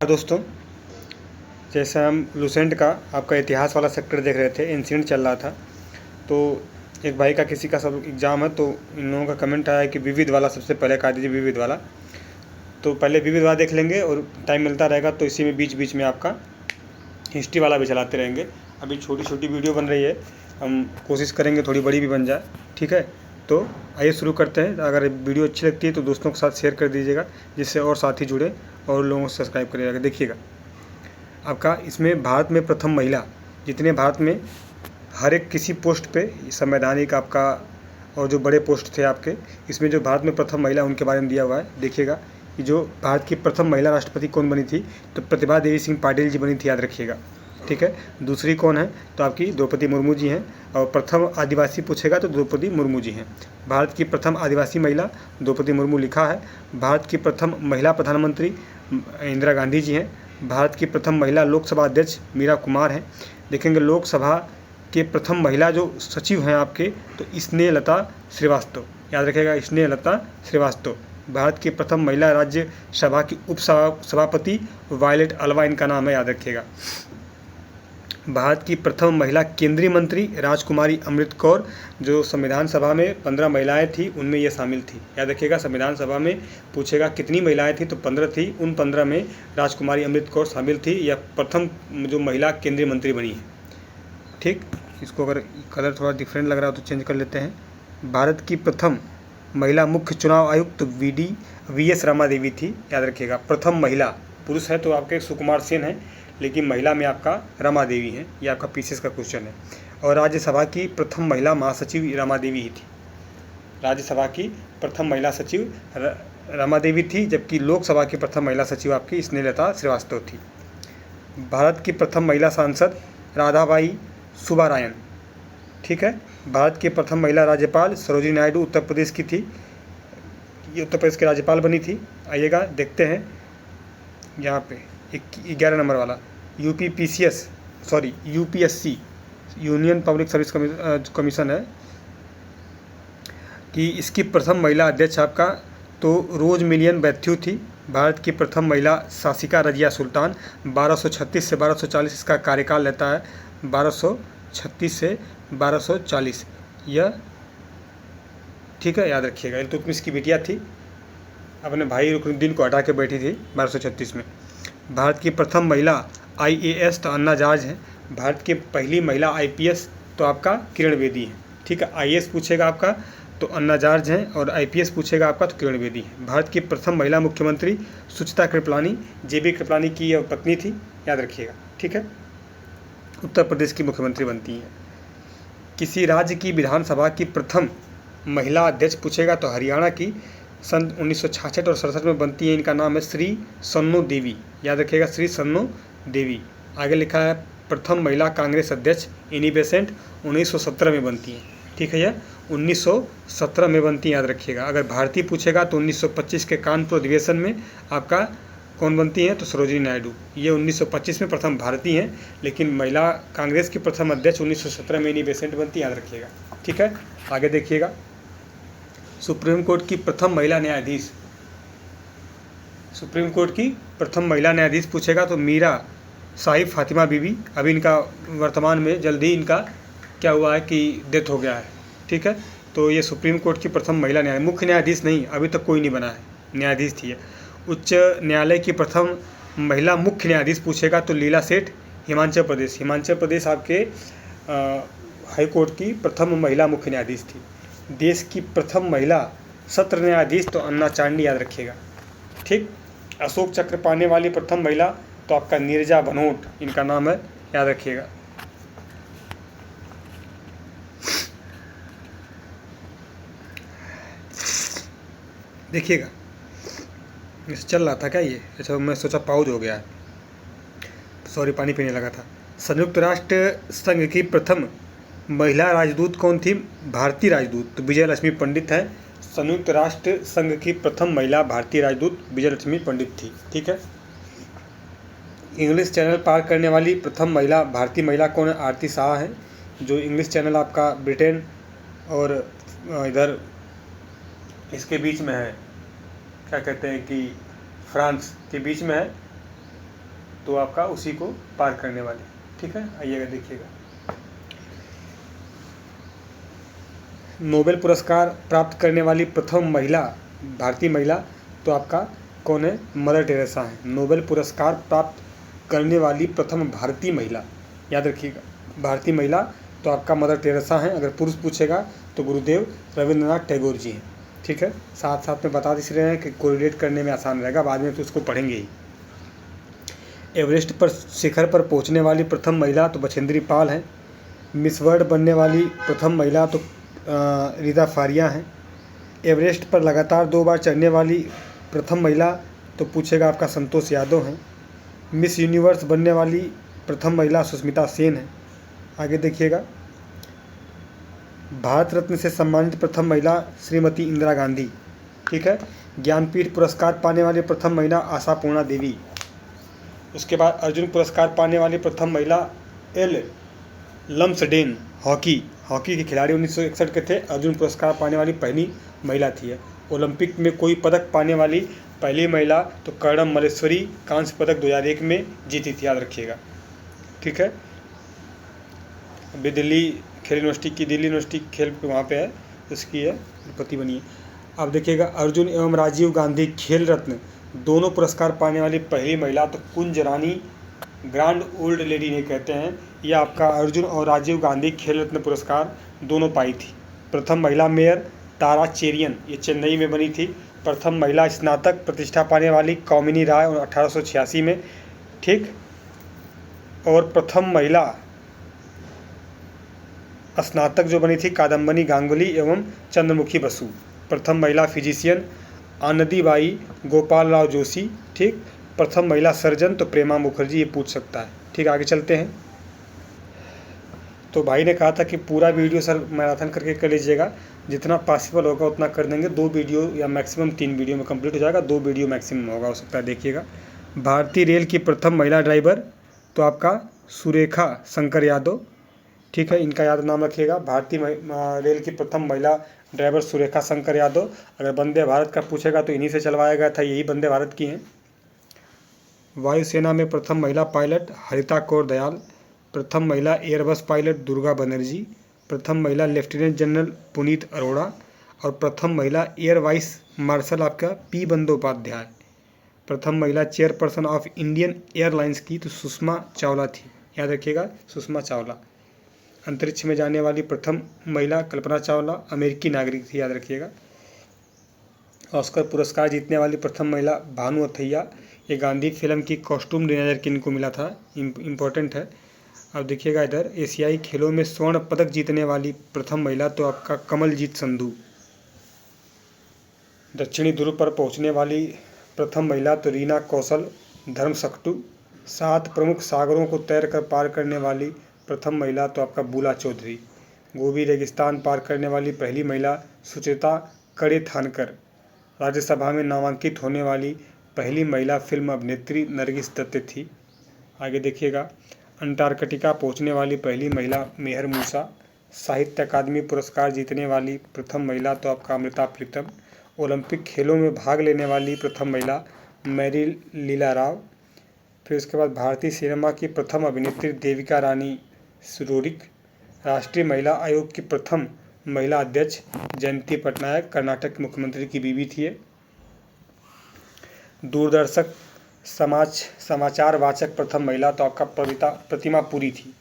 दोस्तों, जैसे हम लुसेंट का आपका इतिहास वाला सेक्टर देख रहे थे, इंसिडेंट चल रहा था। तो एक भाई का किसी का सब एग्ज़ाम है, तो इन लोगों का कमेंट आया कि विविध वाला सबसे पहले कर दीजिए, विविध वाला। तो पहले विविध वाला देख लेंगे और टाइम मिलता रहेगा तो इसी में बीच बीच में आपका हिस्ट्री वाला भी चलाते रहेंगे। अभी छोटी छोटी वीडियो बन रही है, हम कोशिश करेंगे थोड़ी बड़ी भी बन जाए, ठीक है। तो आइए शुरू करते हैं। अगर वीडियो अच्छी लगती है तो दोस्तों के साथ शेयर कर दीजिएगा, जिससे और साथी जुड़े और लोगों को सब्सक्राइब करिएगा। देखिएगा, आपका इसमें भारत में प्रथम महिला, जितने भारत में हर एक किसी पोस्ट पे संवैधानिक आपका और जो बड़े पोस्ट थे आपके, इसमें जो भारत में प्रथम महिला उनके बारे में दिया हुआ है। देखिएगा कि जो भारत की प्रथम महिला राष्ट्रपति कौन बनी थी, तो प्रतिभा देवी सिंह पाटिल जी बनी थी, याद रखिएगा, ठीक है। दूसरी कौन है, तो आपकी द्रौपदी मुर्मू जी हैं। और प्रथम आदिवासी पूछेगा तो द्रौपदी मुर्मू जी हैं। भारत की प्रथम आदिवासी महिला द्रौपदी मुर्मू लिखा है। भारत की प्रथम महिला प्रधानमंत्री इंदिरा गांधी जी हैं। भारत की प्रथम महिला लोकसभा अध्यक्ष मीरा कुमार हैं। देखेंगे लोकसभा के प्रथम महिला जो सचिव हैं आपके, तो स्नेहलता श्रीवास्तव, याद रखिएगा, स्नेहलता श्रीवास्तव। भारत की प्रथम महिला राज्यसभा की उपसभापति वायलेट अल्वा इनका नाम है, याद रखिएगा। भारत की प्रथम महिला केंद्रीय मंत्री राजकुमारी अमृत कौर, जो संविधान सभा में 15 महिलाएं थी, उनमें ये शामिल थी, याद रखिएगा। संविधान सभा में पूछेगा कितनी महिलाएं थी, तो 15 थी। उन 15 में राजकुमारी अमृत कौर शामिल थी। यह प्रथम जो महिला केंद्रीय मंत्री बनी है, ठीक। इसको अगर कलर थोड़ा डिफरेंट लग रहा हो तो चेंज कर लेते हैं। भारत की प्रथम महिला मुख्य चुनाव आयुक्त वीएस रमा देवी थी, याद रखिएगा। प्रथम महिला, पुरुष है तो आपके सुकुमार सेन है, लेकिन महिला में आपका रमा देवी है। ये आपका पीसीएस का क्वेश्चन है। और राज्यसभा की प्रथम महिला महासचिव रमा देवी ही थी। राज्यसभा की प्रथम महिला सचिव रमा देवी थी, जबकि लोकसभा की प्रथम महिला सचिव आपकी स्नेहलता श्रीवास्तव थी। भारत की प्रथम महिला सांसद राधाबाई सुब्बारायन, ठीक है। भारत की प्रथम महिला राज्यपाल सरोजिनी नायडू उत्तर प्रदेश की थी। ये उत्तर प्रदेश के राज्यपाल बनी थी। आइएगा देखते हैं यहाँ पे 11 नंबर वाला UPSC union public service commission है, कि इसकी प्रथम महिला अध्यक्ष आपका तो रोज मिलियन बैथ्यू थी। भारत की प्रथम महिला शासिका रजिया सुल्तान, 1236 से 1240 इसका कार्यकाल रहता है। 1236 से 1240 यह, ठीक है, याद रखिएगा। इल्तुतमिश की बिटिया थी, अपने भाई रुकनुद्दीन को हटा के बैठी थी 1236 में। भारत की प्रथम महिला आईएएस तो अन्ना जार्ज हैं। भारत की पहली महिला आईपीएस तो आपका किरण बेदी है, ठीक है। आईएएस पूछेगा आपका तो अन्ना जार्ज हैं, और आईपीएस पूछेगा आपका तो किरण बेदी है। भारत की प्रथम महिला मुख्यमंत्री सुचिता कृपलानी, जेबी कृपलानी की यह पत्नी थी, याद रखिएगा, ठीक है। उत्तर प्रदेश की मुख्यमंत्री बनती हैं। किसी राज्य की विधानसभा की प्रथम महिला अध्यक्ष पूछेगा तो हरियाणा की सन 1966 और 67 में बनती है। इनका नाम है श्री सन्नो देवी, याद रखिएगा, श्री सन्नो देवी। आगे लिखा है प्रथम महिला कांग्रेस अध्यक्ष एनी बेसेंट, 1917 में बनती हैं, ठीक है। यह 1917 में बनती है, याद रखिएगा। अगर भारतीय पूछेगा तो 1925 के कानपुर अधिवेशन में आपका कौन बनती हैं, तो सरोजिनी नायडू। ये 1925 में प्रथम भारतीय हैं, लेकिन महिला कांग्रेस की प्रथम अध्यक्ष 1917 में एनी बेसेंट बनती है, याद रखिएगा, ठीक है। आगे देखिएगा, सुप्रीम कोर्ट की प्रथम महिला न्यायाधीश, सुप्रीम कोर्ट की प्रथम महिला न्यायाधीश पूछेगा तो मीरा साहिब फातिमा बीबी। अभी इनका वर्तमान में जल्दी इनका क्या हुआ है कि डेथ हो गया है, ठीक है। तो ये सुप्रीम कोर्ट की प्रथम महिला मुख्य न्यायाधीश नहीं, अभी तक कोई नहीं बना है, न्यायाधीश थी। उच्च न्यायालय की प्रथम महिला मुख्य न्यायाधीश पूछेगा तो लीला सेठ, हिमाचल प्रदेश। हिमाचल प्रदेश आपके हाई कोर्ट की प्रथम महिला मुख्य न्यायाधीश थी। देश की प्रथम महिला सत्र न्यायाधीश तो अन्ना चांडी, याद रखिएगा, ठीक। अशोक चक्र पाने वाली प्रथम महिला तो आपका नीरजा बनोट, इनका नाम है, याद रखिएगा। देखिएगा, चल रहा था क्या ये, अच्छा मैं सोचा पाउज हो गया है, सॉरी, पानी पीने लगा था। संयुक्त राष्ट्र संघ की प्रथम महिला राजदूत कौन थी, भारतीय राजदूत तो विजय लक्ष्मी पंडित है। संयुक्त राष्ट्र संघ की प्रथम महिला भारतीय राजदूत विजय लक्ष्मी पंडित थी, ठीक है। इंग्लिश चैनल पार करने वाली प्रथम महिला भारतीय महिला कौन है, आरती शाह है। जो इंग्लिश चैनल आपका ब्रिटेन और इधर इसके बीच में है, क्या कहते हैं कि फ्रांस के बीच में है, तो आपका उसी को पार करने वाली। ठीक है, आइएगा देखिएगा। नोबेल पुरस्कार प्राप्त करने वाली प्रथम महिला, भारतीय महिला, तो आपका कौन है? मदर टेरेसा है। नोबेल पुरस्कार प्राप्त करने वाली प्रथम भारतीय महिला, याद रखिएगा, भारतीय महिला तो आपका मदर टेरेसा हैं। अगर पुरुष पूछेगा तो गुरुदेव रविंद्रनाथ टैगोर जी हैं। ठीक है, साथ साथ में बता दे रहे हैं कि कोरिलेट करने में आसान रहेगा, बाद में तो उसको पढ़ेंगे ही। एवरेस्ट पर शिखर पर पहुंचने वाली प्रथम महिला तो बछेंद्री पाल हैं। मिस वर्ल्ड बनने वाली प्रथम महिला तो रिदा फारिया हैं। एवरेस्ट पर लगातार 2 बार चढ़ने वाली प्रथम महिला तो पूछेगा आपका संतोष यादव हैं। मिस यूनिवर्स बनने वाली प्रथम महिला सुष्मिता सेन है। आगे देखिएगा, भारत रत्न से सम्मानित प्रथम महिला श्रीमती इंदिरा गांधी। ठीक है, ज्ञानपीठ पुरस्कार पाने वाली प्रथम महिला आशापूर्णा देवी। उसके बाद अर्जुन पुरस्कार पाने वाली प्रथम महिला एल लम्सडेन, हॉकी के खिलाड़ी 1961 के थे। अर्जुन पुरस्कार पाने वाली पहली महिला थी। ओलंपिक में कोई पदक पाने वाली पहली महिला तो कर्णम मल्लेश्वरी, कांस्य पदक 2001 में जीती थी, याद रखिएगा। ठीक है, अभी दिल्ली यूनिवर्सिटी खेल वहाँ पे है, उसकी है पति बनी है। अब देखिएगा, अर्जुन एवं राजीव गांधी खेल रत्न दोनों पुरस्कार पाने वाली पहली महिला तो कुंज रानी, ग्रांड ओल्ड लेडी नहीं कहते हैं, यह आपका अर्जुन और राजीव गांधी खेल रत्न पुरस्कार दोनों पाई थी। प्रथम महिला मेयर तारा चेरियन, ये चेन्नई में बनी थी। प्रथम महिला स्नातक प्रतिष्ठा पाने वाली कौमिनी राय 1886 में। ठीक, और प्रथम महिला स्नातक जो बनी थी कादम्बनी गांगुली एवं चंद्रमुखी बसु। प्रथम महिला फिजिशियन आनंदीबाई गोपाल राव जोशी। ठीक, प्रथम महिला सर्जन तो प्रेमा मुखर्जी, ये पूछ सकता है। ठीक, आगे चलते हैं। तो भाई ने कहा था कि पूरा वीडियो सर मैराथन करके कर लीजिएगा, जितना पॉसिबल होगा उतना कर देंगे। 2 वीडियो या मैक्सिमम 3 वीडियो में कंप्लीट हो जाएगा, 2 वीडियो मैक्सिमम होगा, हो सकता है। देखिएगा, भारतीय रेल की प्रथम महिला ड्राइवर तो आपका सुरेखा शंकर यादव। ठीक है, इनका याद नाम रखिएगा। भारतीय रेल की प्रथम महिला ड्राइवर सुरेखा शंकर यादव। अगर वंदे भारत का पूछेगा तो इन्हीं से चलवाया गया था, यही वंदे भारत की हैं। वायुसेना में प्रथम महिला पायलट हरिता कौर दयाल। प्रथम महिला एयरबस पायलट दुर्गा बनर्जी। प्रथम महिला लेफ्टिनेंट जनरल पुनीत अरोड़ा। और प्रथम महिला एयर वाइस मार्शल आपका पी बंदोपाध्याय। प्रथम महिला चेयरपर्सन ऑफ इंडियन एयरलाइंस की तो सुषमा चावला थी, याद रखिएगा, सुषमा चावला। अंतरिक्ष में जाने वाली प्रथम महिला कल्पना चावला, अमेरिकी नागरिक थी, याद रखिएगा। ऑस्कर पुरस्कार जीतने वाली प्रथम महिला भानु अथैया। ये गांधी फिल्म की कॉस्ट्यूम डिजाइनर किनको मिला था, इम्पोर्टेंट है। अब देखिएगा इधर, एशियाई खेलों में स्वर्ण पदक जीतने वाली प्रथम महिला तो आपका कमलजीत संधू। दक्षिणी ध्रुव पर पहुंचने वाली प्रथम महिला तो रीना कौशल धर्मशक्टू। 7 प्रमुख सागरों को तैर कर पार करने वाली प्रथम महिला तो आपका बूला चौधरी। गोबी रेगिस्तान पार करने वाली पहली महिला सुचेता कड़े थानकर। राज्यसभा में नामांकित होने वाली पहली महिला फिल्म अभिनेत्री नरगिस दत्त थी। आगे देखिएगा, अंटार्कटिका पहुंचने वाली पहली महिला मेहर मूसा। साहित्य अकादमी पुरस्कार जीतने वाली प्रथम महिला तो आपका अमृता प्रीतम। ओलंपिक खेलों में भाग लेने वाली प्रथम महिला मैरी लीला राव। फिर उसके बाद भारतीय सिनेमा की प्रथम अभिनेत्री देविका रानी सुरोरिक। राष्ट्रीय महिला आयोग की प्रथम महिला अध्यक्ष जयंती पटनायक, कर्नाटक मुख्यमंत्री की बीवी थी। दूरदर्शक समाचार वाचक प्रथम महिला तो आपका प्रतिमा पुरी थी।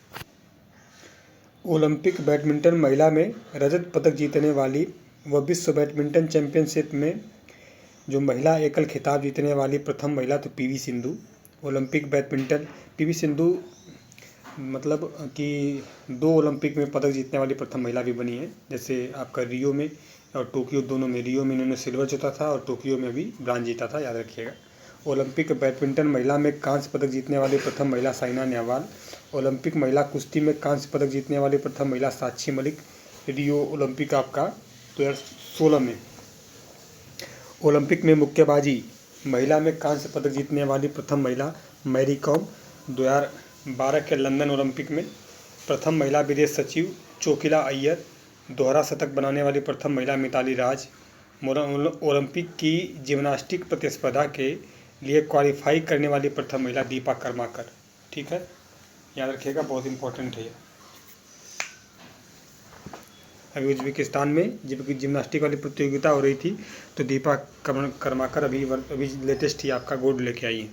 ओलंपिक बैडमिंटन महिला में रजत पदक जीतने वाली व विश्व बैडमिंटन चैंपियनशिप में जो महिला एकल खिताब जीतने वाली प्रथम महिला तो PV Sindhu. Olympic badminton PV Sindhu मतलब कि 2 ओलंपिक में पदक जीतने वाली प्रथम महिला भी बनी है, जैसे आपका रियो में और टोक्यो, दोनों में। रियो में इन्होंने सिल्वर जीता था और टोक्यो में भी ब्रांज जीता था, याद रखिएगा। ओलंपिक बैडमिंटन महिला में कांस्य पदक जीतने वाली प्रथम महिला साइना नेहवाल। ओलंपिक महिला कुश्ती में कांस्य पदक जीतने वाली प्रथम महिला साक्षी मलिक, रियो ओलंपिक आपका 2016 में। ओलंपिक में मुक्केबाजी महिला में कांस्य पदक जीतने वाली प्रथम महिला मैरी कॉम, 2012 के लंदन ओलंपिक में। प्रथम महिला विदेश सचिव चोकिला अय्यर, दोहरा शतक बनाने वाली प्रथम महिला मिताली राज। ओलंपिक की जिम्नास्टिक प्रतिस्पर्धा के लिए क्वालिफाई करने वाली प्रथम महिला दीपा कर्माकर। ठीक है, याद रखिएगा, बहुत इंपॉर्टेंट है ये। अभी उज्बेकिस्तान में जबकि जिम्नास्टिक वाली प्रतियोगिता हो रही थी तो दीपा कर्माकर अभी लेटेस्ट ही आपका गोल्ड लेके आई है।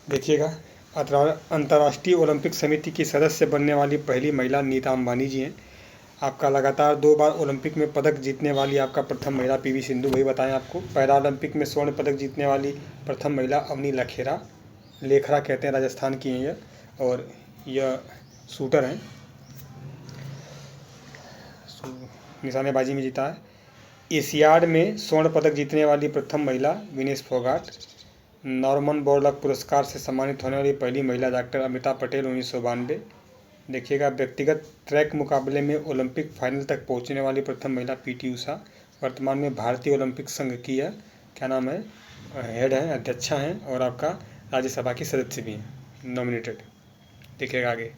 देखिएगा, अंतर्राष्ट्रीय ओलंपिक समिति की सदस्य बनने वाली पहली महिला नीता अंबानी जी हैं। आपका लगातार 2 बार ओलंपिक में पदक जीतने वाली आपका प्रथम महिला पीवी सिंधु, वही बताएं आपको। पैरा ओलंपिक में स्वर्ण पदक जीतने वाली प्रथम महिला अवनी लेखरा कहते हैं, राजस्थान की हैं ये, और यह शूटर हैं, निशानेबाजी में जीता है। एशियाड में स्वर्ण पदक जीतने वाली प्रथम महिला विनेश फोगाट। नॉर्मन बोरलॉग पुरस्कार से सम्मानित होने वाली पहली महिला डॉक्टर अमिता पटेल 1992। देखिएगा, व्यक्तिगत ट्रैक मुकाबले में ओलंपिक फाइनल तक पहुंचने वाली प्रथम महिला पीटी उषा। वर्तमान में भारतीय ओलंपिक संघ की है, क्या नाम है, हेड हैं, अध्यक्षा हैं, और आपका राज्यसभा की सदस्य भी हैं, नॉमिनेटेड। देखिएगा आगे,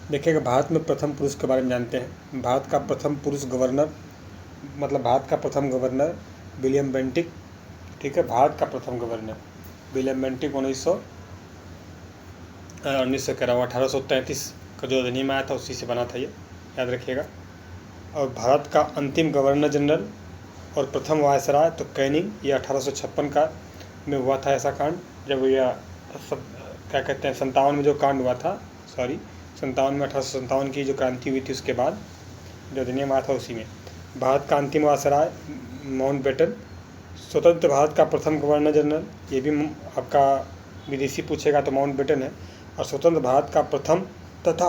देखिएगा भारत में प्रथम पुरुष के बारे में जानते हैं। भारत का प्रथम पुरुष गवर्नर, मतलब भारत का प्रथम गवर्नर विलियम बेंटिक। ठीक है, भारत का प्रथम गवर्नर विलियम बेंटिक 1833 का जो अधिनियम आया था उसी से बना था ये, याद रखिएगा। और भारत का अंतिम गवर्नर जनरल और प्रथम वायसराय तो कैनिंग, ये 1856 का में हुआ था ऐसा कांड, जब यह क्या कहते हैं 57 में जो कांड हुआ था, 1857 की जो क्रांति हुई थी उसके बाद जो अधिनियम आया था उसी में। भारत का अंतिम वायसराय माउंटबेटन। स्वतंत्र भारत का प्रथम गवर्नर जनरल, ये भी आपका विदेशी पूछेगा तो माउंटबेटन है। और स्वतंत्र भारत का प्रथम तथा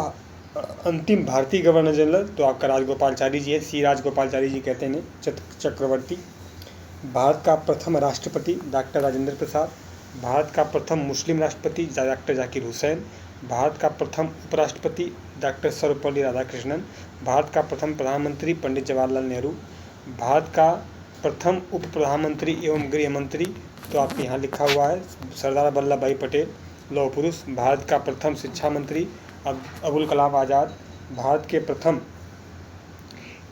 अंतिम भारतीय गवर्नर जनरल तो आपका राजगोपालचारी जी है, सी राजगोपालचारी जी कहते हैं चक्रवर्ती। भारत का प्रथम राष्ट्रपति डॉक्टर राजेंद्र प्रसाद। भारत का प्रथम मुस्लिम राष्ट्रपति डॉक्टर जाकिर हुसैन। भारत का प्रथम उपराष्ट्रपति डॉक्टर सर्वपल्ली राधाकृष्णन। भारत का प्रथम प्रधानमंत्री पंडित जवाहरलाल नेहरू। भारत का प्रथम उप प्रधानमंत्री एवं गृह मंत्री तो आपके यहाँ लिखा हुआ है सरदार वल्लभ भाई पटेल, लौह पुरुष। भारत का प्रथम शिक्षा मंत्री अबुल कलाम आज़ाद। भारत के प्रथम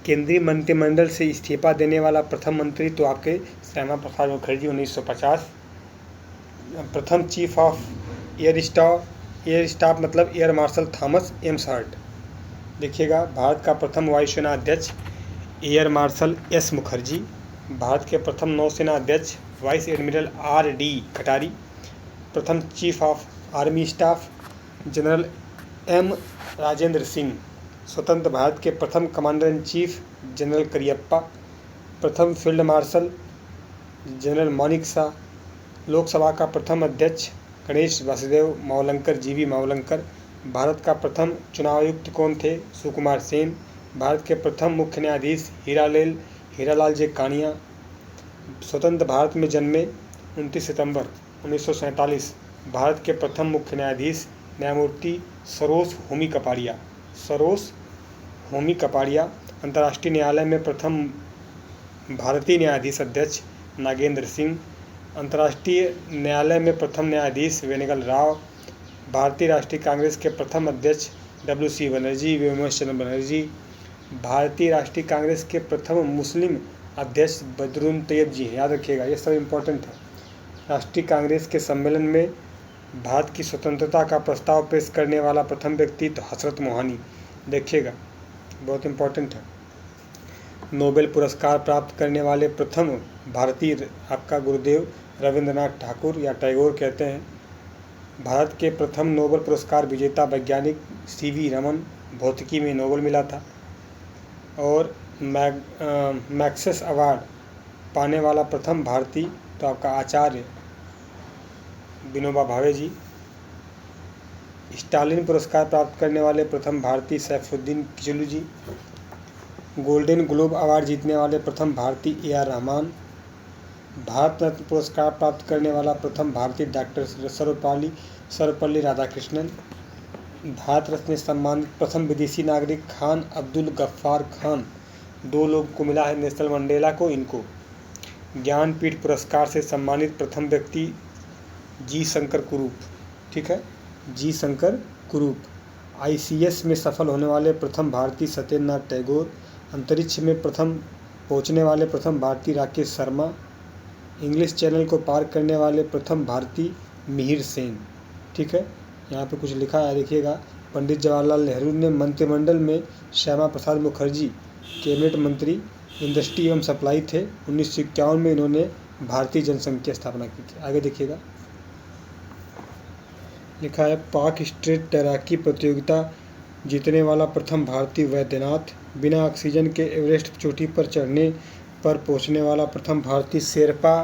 केंद्रीय मंत्रिमंडल से इस्तीफा देने वाला प्रथम मंत्री तो आपके श्यामा प्रसाद मुखर्जी 1950। प्रथम चीफ ऑफ एयर स्टाफ मतलब एयर मार्शल थॉमस एम्स हर्ट। देखिएगा, भारत का प्रथम वायुसेना अध्यक्ष air marshal S Mukherjee. Bharat के प्रथम नौसेना अध्यक्ष वाइस एडमिरल R.D. कटारी। प्रथम chief of army staff general M. Rajendra Singh. स्वतंत्र भारत के प्रथम commander in chief general Cariappa. प्रथम field marshal general Manekshaw. Lok Sabha का प्रथम अध्यक्ष गणेश वासुदेव मावलंकर जी.वी. मावलंकर। भारत का प्रथम चुनाव आयुक्त कौन थे, सुकुमार सेन। भारत के प्रथम मुख्य न्यायाधीश हीरालाल जे कानिया। स्वतंत्र भारत में जन्मे 29 सितंबर 1947। भारत के प्रथम मुख्य न्यायाधीश न्यायमूर्ति सरोज होमी कपाड़िया। अंतर्राष्ट्रीय न्यायालय में प्रथम भारतीय न्यायाधीश अध्यक्ष नागेंद्र सिंह। अंतर्राष्ट्रीय न्यायालय में प्रथम न्यायाधीश वेनुगोपाल राव। भारतीय राष्ट्रीय कांग्रेस के प्रथम अध्यक्ष WC बनर्जी व्योमेश चंद्र बनर्जी। भारतीय राष्ट्रीय कांग्रेस के प्रथम मुस्लिम अध्यक्ष बदरुद्दीन तैयब जी हैं, याद रखिएगा, ये सब इम्पोर्टेंट है। राष्ट्रीय कांग्रेस के सम्मेलन में भारत की स्वतंत्रता का प्रस्ताव पेश करने वाला प्रथम व्यक्ति तो हसरत मोहानी। देखिएगा, बहुत इम्पोर्टेंट है। नोबेल पुरस्कार प्राप्त करने वाले प्रथम भारतीय आपका गुरुदेव रविंद्रनाथ ठाकुर या टैगोर कहते हैं। भारत के प्रथम नोबेल पुरस्कार विजेता वैज्ञानिक CV रमन, भौतिकी में नोबेल मिला था। और मैक्सेस अवार्ड पाने वाला प्रथम भारतीय तो आपका आचार्य विनोबा भावे जी। स्टालिन पुरस्कार प्राप्त करने वाले प्रथम भारतीय सैफुद्दीन किचलू जी। गोल्डन ग्लोब अवार्ड जीतने वाले प्रथम भारतीय A.R. रहमान। भारत रत्न पुरस्कार प्राप्त करने वाला प्रथम भारतीय डॉक्टर सर्वपल्ली राधाकृष्णन। भारत रत्न से सम्मानित प्रथम विदेशी नागरिक खान अब्दुल गफ्फार खान। 2 लोगों को मिला है, नेल्सन मंडेला को, इनको। ज्ञानपीठ पुरस्कार से सम्मानित प्रथम व्यक्ति G. शंकर कुरूप। ठीक है, G. शंकर कुरूप। ICS में सफल होने वाले प्रथम भारतीय सत्येंद्रनाथ टैगोर। अंतरिक्ष में पहुंचने वाले प्रथम भारतीय राकेश शर्मा। इंग्लिश चैनल को पार करने वाले प्रथम भारतीय मिहिर सेन। ठीक है, यहाँ पे कुछ लिखा है देखिएगा। पंडित जवाहरलाल नेहरू ने मंत्रिमंडल में श्यामा प्रसाद मुखर्जी कैबिनेट मंत्री इंडस्ट्री एवं सप्लाई थे। 1951 में इन्होंने भारतीय जनसंघ की स्थापना की थी। आगे देखिएगा, लिखा है पाक स्ट्रेट तैराकी प्रतियोगिता जीतने वाला प्रथम भारतीय वैद्यनाथ। बिना ऑक्सीजन के एवरेस्ट चोटी पर चढ़ने पर पहुंचने वाला प्रथम भारतीय शेरपा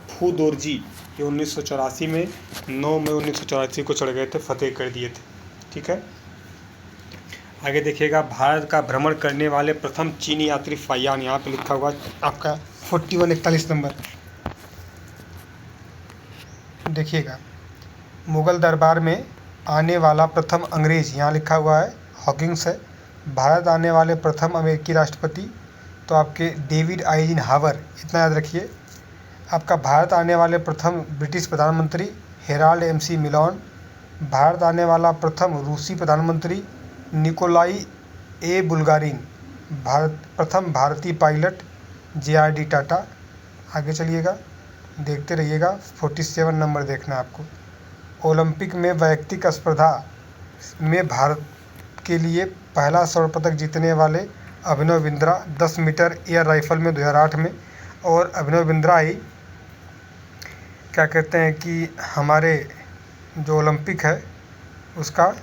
फू दोरजी। ये 1984 में 9 मई 1984 को चढ़ गए थे, फतेह कर दिए थे। ठीक है, आगे देखिएगा, भारत का भ्रमण करने वाले प्रथम चीनी यात्री फायान। यहाँ पे लिखा हुआ आपका 4141 नंबर। देखिएगा, मुगल दरबार में आने वाला प्रथम अंग्रेज, यहाँ लिखा हुआ है हॉकिंस है। भारत आने वाले प्रथम अमेरिकी राष्ट्रपति तो आपके डेविड आइजनहावर, इतना याद रखिए। आपका भारत आने वाले प्रथम ब्रिटिश प्रधानमंत्री हेराल्ड एमसी मिलोन। भारत आने वाला प्रथम रूसी प्रधानमंत्री निकोलाई ए बुल्गारिन। प्रथम भारतीय पायलट JRD टाटा। आगे चलिएगा, देखते रहिएगा। 47 नंबर देखना है आपको। ओलंपिक में वैयक्तिक स्पर्धा में भारत के लिए पहला स्वर्ण पदक जीतने वाले Abhinav Bindra 10 metre air rifle में 2008 में। और अभिनव बिंद्रा ही क्या कहते हैं कि हमारे जो ओलंपिक है उसका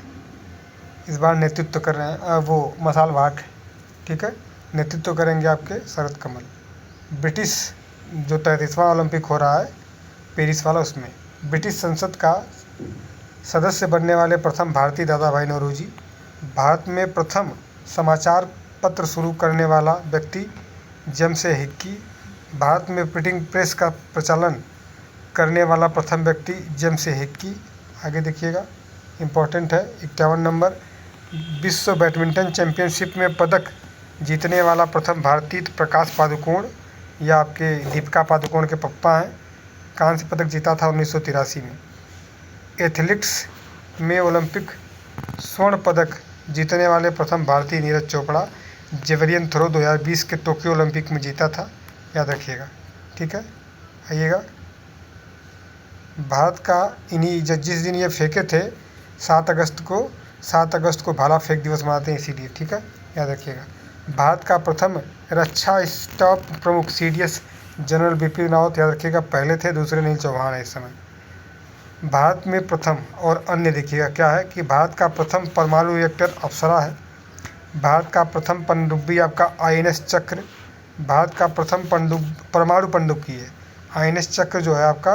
इस बार नेतृत्व कर रहे हैं, वो मशाल वाहक। ठीक है, नेतृत्व करेंगे आपके शरद कमल। ब्रिटिश जो 33वां ओलंपिक हो रहा है पेरिस वाला, उसमें ब्रिटिश संसद का सदस्य बनने वाले प्रथम भारतीय दादा भाई नौरोजी। भारत में प्रथम समाचार पत्र शुरू करने वाला व्यक्ति जेम्स ए हिक्की। भारत में प्रिंटिंग प्रेस का प्रचलन करने वाला प्रथम व्यक्ति जेम्स ए हिक्की। आगे देखिएगा, इम्पोर्टेंट है। 51 नंबर, विश्व बैडमिंटन चैंपियनशिप में पदक जीतने वाला प्रथम भारतीय प्रकाश पादुकोण, या आपके दीपिका पादुकोण के पप्पा हैं। कांस्य पदक जीता था 1983 में। एथलेटिक्स में ओलंपिक स्वर्ण पदक जीतने वाले प्रथम भारतीय नीरज चोपड़ा। जेवलिन थ्रो 2020 के टोक्यो ओलंपिक में जीता था, याद रखिएगा। ठीक है, आइएगा, भारत का इन्हीं जिस दिन ये फेंके थे 7 अगस्त को भाला फेंक दिवस मनाते हैं इसीलिए। ठीक है, याद रखिएगा। भारत का प्रथम रक्षा स्टाफ प्रमुख CDS जनरल बिपिन रावत, याद रखिएगा, पहले थे, दूसरे नील चौहान है इस समय। भारत में प्रथम और अन्य देखिएगा क्या है कि भारत का प्रथम परमाणु रिएक्टर अप्सरा है। भारत का प्रथम पनडुब्बी आपका INS चक्र। भारत का प्रथम परमाणु पनडुब्बी है। INS चक्र जो है आपका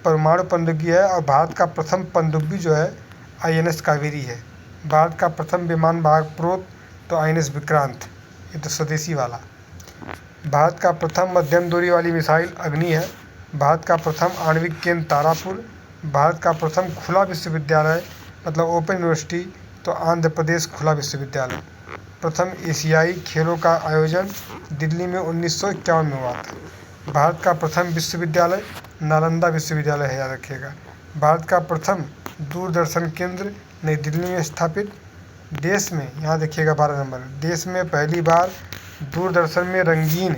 परमाणु पनडुब्बी है। और भारत का प्रथम पनडुब्बी जो है INS कावेरी है। भारत का प्रथम विमान वाहक प्रोत तो INS विक्रांत, ये तो स्वदेशी वाला। भारत का प्रथम मध्यम दूरी वाली मिसाइल अग्नि है। भारत का प्रथम आणविक केंद्र तारापुर। भारत का प्रथम खुला विश्वविद्यालय मतलब ओपन यूनिवर्सिटी तो आंध्र प्रदेश खुला विश्वविद्यालय। प्रथम एशियाई खेलों का आयोजन दिल्ली में 1951 में हुआ था। भारत का प्रथम विश्वविद्यालय नालंदा विश्वविद्यालय है, याद रखिएगा। भारत का प्रथम दूरदर्शन केंद्र नई दिल्ली में स्थापित। देश में, यहाँ देखिएगा 12 नंबर, देश में पहली बार दूरदर्शन में रंगीन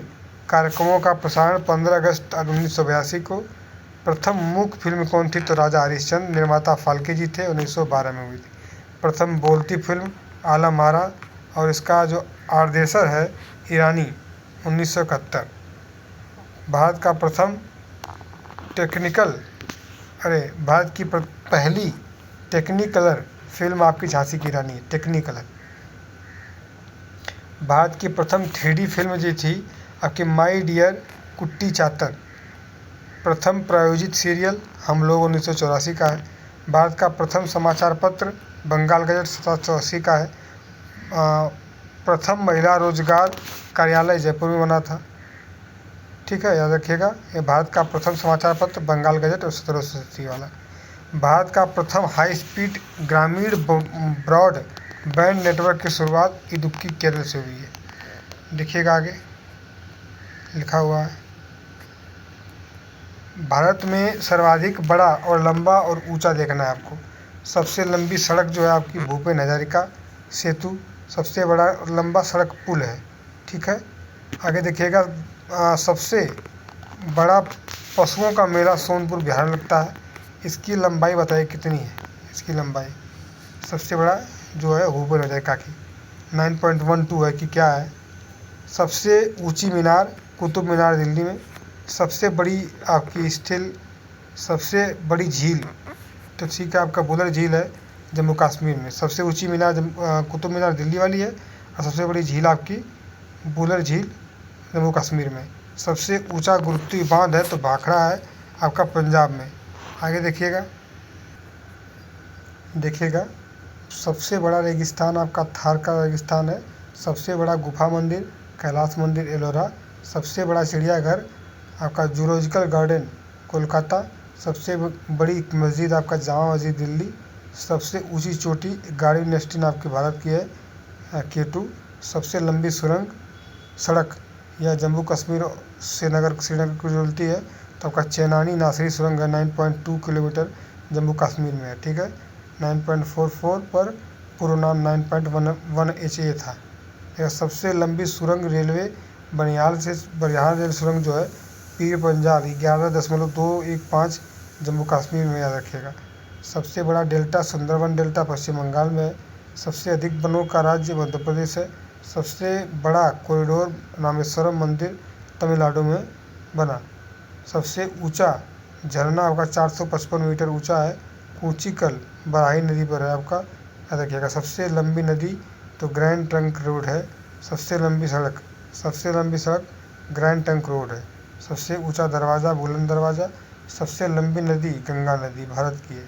कार्यक्रमों का प्रसारण 15 अगस्त 1982 को। प्रथम मूक फिल्म कौन थी तो राजा हरिश्चंद्र, निर्माता फाल्के जी थे, 1912 में हुई थी। प्रथम बोलती फिल्म आलम आरा, और इसका जो आर्देशर है ईरानी, 1971। भारत का प्रथम भारत की पहली टेक्निकलर फिल्म आपकी झांसी की रानी है, टेक्निकलर। भारत की प्रथम 3D फिल्म जो थी आपकी माई डियर कुट्टी चातर। प्रथम प्रायोजित सीरियल हम लोग 1984 का है। भारत का प्रथम समाचार पत्र बंगाल गजट 1780 का है। प्रथम महिला रोजगार कार्यालय जयपुर में बना था। ठीक है, याद रखिएगा, ये भारत का प्रथम समाचार पत्र बंगाल गजट और 1780 वाला। भारत का प्रथम हाई स्पीड ग्रामीण ब्रॉड बैंड नेटवर्क की शुरुआत इडुक्की केरल से हुई है। देखिएगा आगे लिखा हुआ है, भारत में सर्वाधिक बड़ा और लंबा और ऊंचा देखना है आपको। सबसे लंबी सड़क जो है आपकी भूपेन हजारिका सेतु, सबसे बड़ा और लंबा सड़क पुल है। ठीक है, आगे देखिएगा, सबसे बड़ा पशुओं का मेला सोनपुर बिहार में लगता है। इसकी लंबाई बताइए कितनी है। इसकी लंबाई सबसे बड़ा जो है हुबल हो जाए काकी 9.12 है कि क्या है। सबसे ऊंची मीनार कुतुब मीनार दिल्ली में। सबसे बड़ी आपकी स्थिल सबसे बड़ी झील तो ठीक है आपका बुलर झील है जम्मू कश्मीर में। सबसे ऊंची मीनार कुतुब मीनार दिल्ली वाली है और सबसे बड़ी झील आपकी बुलर झील जम्मू कश्मीर में। सबसे ऊंचा गुरुत्वीय बांध है तो भाखड़ा है आपका पंजाब में। आगे देखिएगा सबसे बड़ा रेगिस्तान आपका थार का रेगिस्तान है। सबसे बड़ा गुफा मंदिर कैलाश मंदिर एलोरा। सबसे बड़ा चिड़ियाघर आपका जूलॉजिकल गार्डन कोलकाता। सबसे बड़ी मस्जिद आपका जामा मस्जिद दिल्ली। सबसे ऊंची चोटी गाड़ी नेस्टिन आपके भारत की है K2। सबसे लंबी सुरंग सड़क यह जम्मू कश्मीर श्रीनगर को जोड़ती है तो आपका चेनानी नासरी सुरंग है 9.2 किलोमीटर जम्मू कश्मीर में है। ठीक है 9.44 पर पूर्व नाम 9.11 HA था। यह सबसे लंबी सुरंग रेलवे बनिहाल रेल सुरंग जो है पीर पंजाल 11.215 जम्मू कश्मीर में याद रखिएगा। सबसे बड़ा डेल्टा सुंदरबन डेल्टा पश्चिम बंगाल में है। सबसे अधिक वनों का राज्य मध्य प्रदेश है। सबसे बड़ा कॉरिडोर रामेश्वरम मंदिर तमिलनाडु में बना। सबसे ऊंचा झरना आपका 455 मीटर ऊंचा है कूचिकल बराही नदी पर है आपका याद रखिएगा। सबसे लंबी नदी तो ग्रैंड ट्रंक रोड है। सबसे लंबी सड़क ग्रैंड ट्रंक रोड है। सबसे ऊंचा दरवाज़ा बुलंद दरवाज़ा। सबसे लंबी नदी गंगा नदी भारत की है।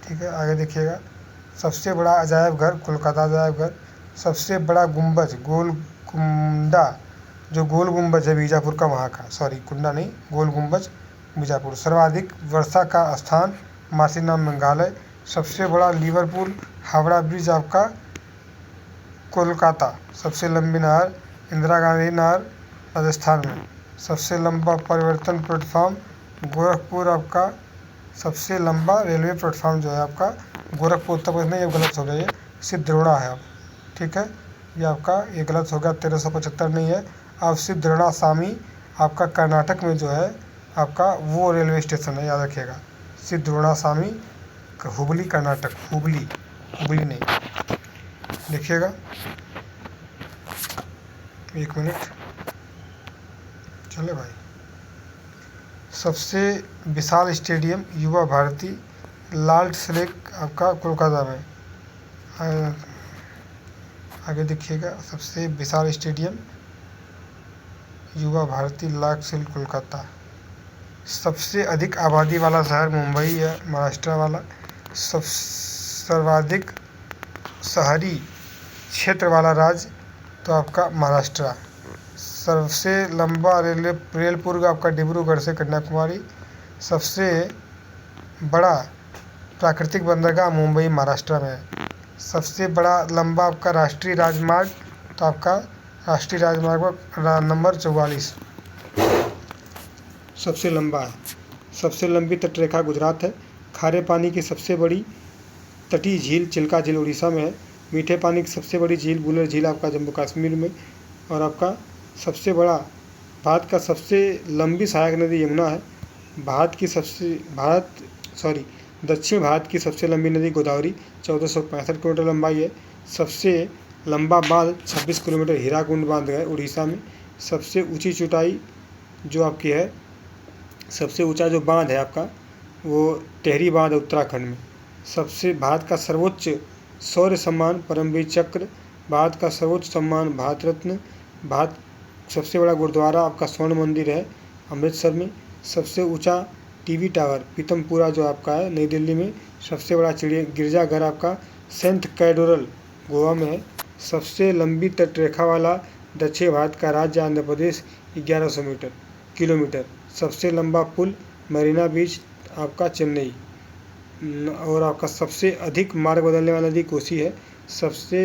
ठीक है आगे देखिएगा। सबसे बड़ा अजायब घर कोलकाता अजायब घर। सबसे बड़ा गुंबज गोलकुंडा जो गोल गुंबज है बीजापुर का वहाँ का सॉरी कुंडा नहीं गोल गुंबज बीजापुर। सर्वाधिक वर्षा का स्थान मासीनाम मेघालय। सबसे बड़ा लिवरपूल हावड़ा ब्रिज आपका कोलकाता। सबसे लंबी नहर इंदिरा गांधी नहर राजस्थान में। सबसे लंबा परिवर्तन प्लेटफॉर्म गोरखपुर आपका। सबसे लंबा रेलवे प्लेटफॉर्म जो है आपका गोरखपुर उत्तर प्रदेश में। ये गलत हो गया ये सिद्धरोड़ा है अब। ठीक है ये आपका ये गलत हो गया 1375 नहीं है अब सिद्धरोड़ा सामी आपका कर्नाटक में जो है आपका वो रेलवे स्टेशन है याद रखिएगा। सिद्धरोड़ा सामी हुबली कर्नाटक हुबली नहीं देखिएगा। एक मिनट चले भाई। सबसे विशाल स्टेडियम युवा भारती लाल्ट लेक आपका कोलकाता में। आगे देखिएगा सबसे विशाल स्टेडियम युवा भारती लाल्ट लेक कोलकाता। सबसे अधिक आबादी वाला शहर मुंबई है महाराष्ट्र वाला। सर्वाधिक शहरी क्षेत्र वाला राज्य तो आपका महाराष्ट्र। सबसे लंबा रेल पुल आपका डिब्रूगढ़ से कन्याकुमारी। सबसे बड़ा प्राकृतिक बंदरगाह मुंबई महाराष्ट्र में है। सबसे बड़ा लंबा आपका राष्ट्रीय राजमार्ग तो आपका राष्ट्रीय राजमार्ग नंबर 44 सबसे लंबा है। सबसे लंबी तटरेखा गुजरात है। खारे पानी की सबसे बड़ी तटीय झील चिल्का झील उड़ीसा में है। मीठे पानी की सबसे बड़ी झील बुलर झील आपका जम्मू कश्मीर में। और आपका सबसे बड़ा भारत का सबसे लंबी सहायक नदी यमुना है। दक्षिण भारत की सबसे लंबी नदी गोदावरी 1465 किलोमीटर लंबाई है। सबसे लंबा बांध 26 किलोमीटर हीराकुंड बांध है उड़ीसा में। सबसे ऊंची चौड़ाई जो आपकी है सबसे ऊंचा जो बांध है आपका वो टेहरी बांध है उत्तराखंड में। सबसे भारत का सर्वोच्च शौर्य सम्मान परमवीर चक्र। भारत का सर्वोच्च सम्मान भारत रत्न। भारत सबसे बड़ा गुरुद्वारा आपका स्वर्ण मंदिर है अमृतसर में। सबसे ऊंचा टीवी टावर पीतमपुरा जो आपका है नई दिल्ली में। सबसे बड़ा गिरजाघर आपका सेंट कैथेड्रल गोवा में है। सबसे लंबी तटरेखा वाला दक्षिण भारत का राज्य आंध्र प्रदेश 1100 किलोमीटर। सबसे लंबा पुल मरीना बीच आपका चेन्नई। और आपका सबसे अधिक मार्ग बदलने वाला नदी कोसी है। सबसे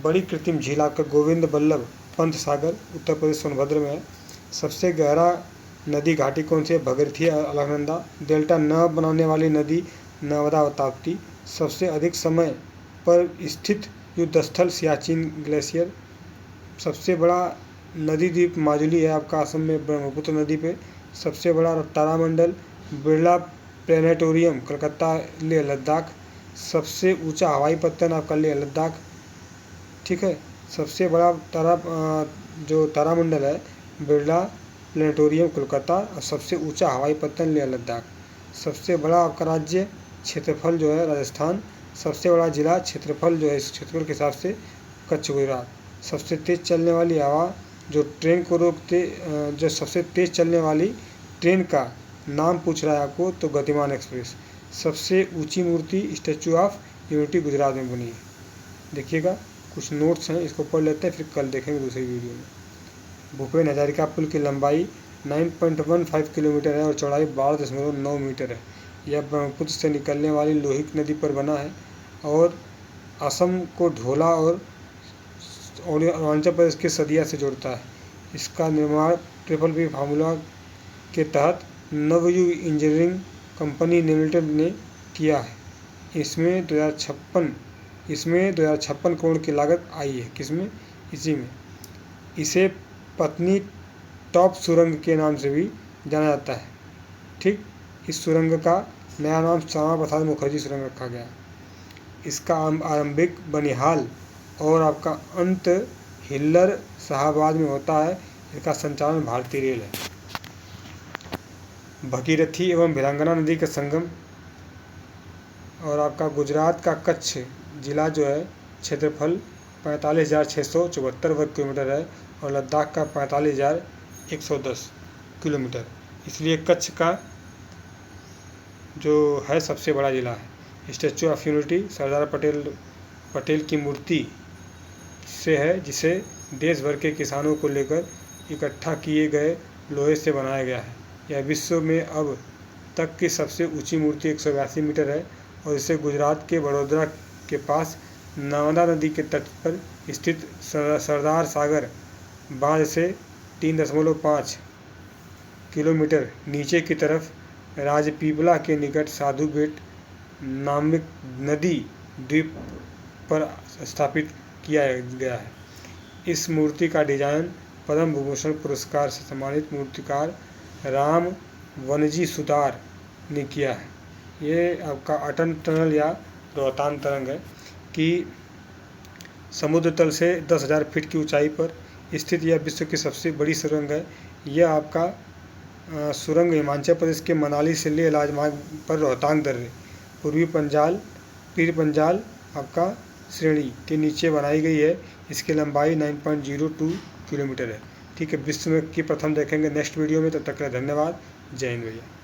बड़ी कृत्रिम झील आपका गोविंद बल्लभ पंत सागर उत्तर प्रदेश सोनभद्र में है। सबसे गहरा नदी घाटी कौन सी है भगीरथी अलकनंदा। डेल्टा न बनाने वाली नदी नर्मदा और ताप्ती। सबसे अधिक समय पर स्थित युद्धस्थल सियाचिन ग्लेशियर। सबसे बड़ा नदी द्वीप माजुली है आपका असम में ब्रह्मपुत्र नदी पे। सबसे बड़ा तारामंडल बिरला प्लेनेटोरियम कलकत्ता लेह लद्दाख। सबसे ऊंचा हवाई पत्तन आपका लेह लद्दाख, ठीक है। सबसे बड़ा जो तारामंडल है बिरला प्लेनेटोरियम कोलकाता, और सबसे ऊंचा हवाई पत्तन लेह लद्दाख। सबसे बड़ा आपका राज्य क्षेत्रफल जो है राजस्थान। सबसे बड़ा जिला क्षेत्रफल जो है इस क्षेत्रफल के हिसाब से कच्छ गुजरात। सबसे तेज़ चलने वाली हवा जो ट्रेन को रोकते, जो सबसे तेज़ चलने वाली ट्रेन का नाम पूछ रहा है आपको, तो गतिमान एक्सप्रेस। सबसे ऊंची मूर्ति स्टैचू ऑफ यूनिटी गुजरात में बनी है। देखिएगा कुछ नोट्स हैं, इसको पढ़ लेते हैं, फिर कल देखेंगे दूसरी वीडियो में। भूपेन हजारिका पुल की लंबाई 9.15 किलोमीटर है और चौड़ाई 12.9 मीटर है। यह ब्रह्मपुत्र से निकलने वाली लोहित नदी पर बना है और असम को ढोला और अरुणाचल प्रदेश के सदिया से जोड़ता है। इसका निर्माण BBB फार्मूला के तहत नवयुग इंजीनियरिंग कंपनी लिमिटेड ने किया है। इसमें 2056 करोड़ की लागत आई है। किसमें? इसी में। इसे पत्नी टॉप सुरंग के नाम से भी जाना जाता है, ठीक। इस सुरंग का नया नाम श्यामा प्रसाद मुखर्जी सुरंग रखा गया। इसका आरंभिक बनिहाल और आपका अंत हिल्लर शाहबाद में होता है। इसका संचालन भारतीय रेल है। भगीरथी एवं भिलंगना नदी का संगम। और आपका गुजरात का कच्छ जिला जो है क्षेत्रफल 45,674 वर्ग किलोमीटर है और लद्दाख का 45,110 किलोमीटर। इसलिए कच्छ का जो है सबसे बड़ा ज़िला है। Statue of unity Sardar Patel की मूर्ति से है, जिसे देश भर के किसानों को लेकर इकट्ठा किए गए लोहे से बनाया गया है। यह विश्व में अब तक की सबसे ऊंची मूर्ति 182 मीटर है और इसे गुजरात के वडोदरा के पास नर्मदा नदी के तट पर स्थित सरदार सागर बांध से 3.5 किलोमीटर नीचे की तरफ राजपीपला के निकट साधु बेट नामक नदी द्वीप पर स्थापित किया गया है। इस मूर्ति का डिजाइन पद्म विभूषण पुरस्कार से सम्मानित मूर्तिकार राम वनजी सुतार ने किया है। ये आपका अटल टनल या रोहतांग तरंग है कि समुद्र तल से 10,000 फीट की ऊंचाई पर स्थित यह विश्व की सबसे बड़ी सुरंग है। यह आपका सुरंग हिमाचल प्रदेश के मनाली से लेह राजमार्ग पर रोहतांग दर्रे पीर पंजाल आपका श्रेणी के नीचे बनाई गई है। इसकी लंबाई 9.02 किलोमीटर है, ठीक है। विश्व में की प्रथम देखेंगे नेक्स्ट वीडियो में। तब तक के लिए धन्यवाद। जय हिंद भैया।